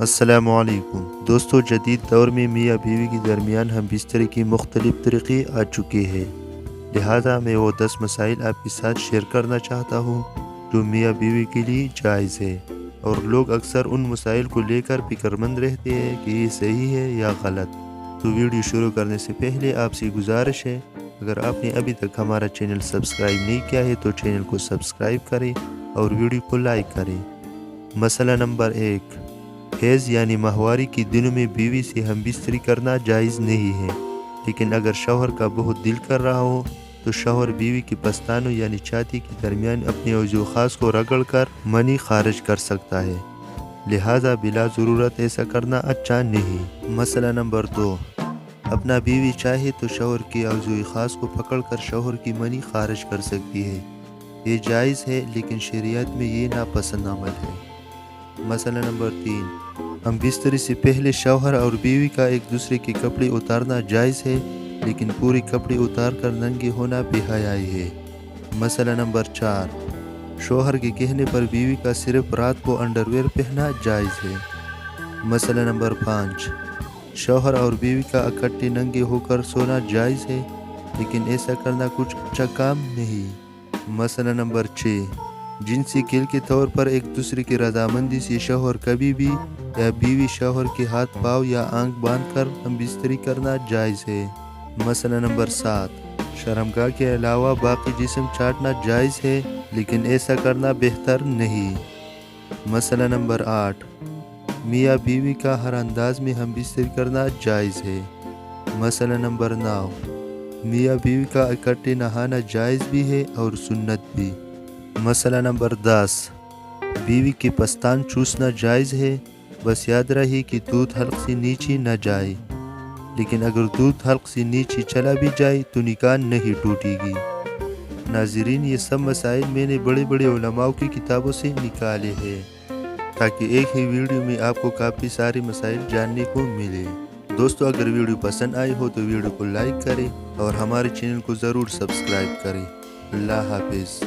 السلام علیکم دوستو، جدید دور میں میاں بیوی کے درمیان ہم بستری کی مختلف طریقے آ چکے ہیں، لہذا میں وہ 10 مسائل آپ کے ساتھ شیئر کرنا چاہتا ہوں جو میاں بیوی کے لیے جائز ہے، اور لوگ اکثر ان مسائل کو لے کر فکر مند رہتے ہیں کہ یہ صحیح ہے یا غلط۔ تو ویڈیو شروع کرنے سے پہلے آپ سے گزارش ہے، اگر آپ نے ابھی تک ہمارا چینل سبسکرائب نہیں کیا ہے تو چینل کو سبسکرائب کریں اور ویڈیو کو لائک کریں۔ مسئلہ نمبر 1، حیض یعنی ماہواری کے دنوں میں بیوی سے ہم بستری کرنا جائز نہیں ہے، لیکن اگر شوہر کا بہت دل کر رہا ہو تو شوہر بیوی کے پستانوں یعنی چھاتی کے درمیان اپنے عضو خاص کو رگڑ کر منی خارج کر سکتا ہے، لہذا بلا ضرورت ایسا کرنا اچھا نہیں۔ مسئلہ نمبر 2، اپنا بیوی چاہے تو شوہر کے عضو خاص کو پکڑ کر شوہر کی منی خارج کر سکتی ہے، یہ جائز ہے لیکن شریعت میں یہ ناپسند عمل ہے۔ مسئلہ نمبر 3، ہم بستری سے پہلے شوہر اور بیوی کا ایک دوسرے کے کپڑے اتارنا جائز ہے، لیکن پورے کپڑے اتار کر ننگے ہونا بے حیائی ہے۔ مسئلہ نمبر 4، شوہر کے کہنے پر بیوی کا صرف رات کو انڈر ویئر پہننا جائز ہے۔ مسئلہ نمبر 5، شوہر اور بیوی کا اکٹھے ننگے ہو کر سونا جائز ہے، لیکن ایسا کرنا کچھ اچھا کام نہیں۔ مسئلہ نمبر 6، جنسی کھیل کے طور پر ایک دوسرے کی رضامندی سے شوہر کبھی بھی یا بیوی شوہر کے ہاتھ پاؤں یا آنکھ باندھ کر ہم بستری کرنا جائز ہے۔ مسئلہ نمبر 7، شرمگاہ کے علاوہ باقی جسم چاٹنا جائز ہے، لیکن ایسا کرنا بہتر نہیں۔ مسئلہ نمبر 8، میاں بیوی کا ہر انداز میں ہم بستری کرنا جائز ہے۔ مسئلہ نمبر 9، میاں بیوی کا اکٹھے نہانا جائز بھی ہے اور سنت بھی۔ مسئلہ نمبر 10، بیوی کے پستان چوسنا جائز ہے، بس یاد رہے کہ دودھ حلق سے نیچے نہ جائے، لیکن اگر دودھ حلق سے نیچے چلا بھی جائے تو نکاح نہیں ٹوٹے گی۔ ناظرین، یہ سب مسائل میں نے بڑے بڑے علماء کی کتابوں سے نکالے ہیں تاکہ ایک ہی ویڈیو میں آپ کو کافی سارے مسائل جاننے کو ملے۔ دوستو، اگر ویڈیو پسند آئی ہو تو ویڈیو کو لائک کریں اور ہمارے چینل کو ضرور سبسکرائب کریں۔ اللہ حافظ۔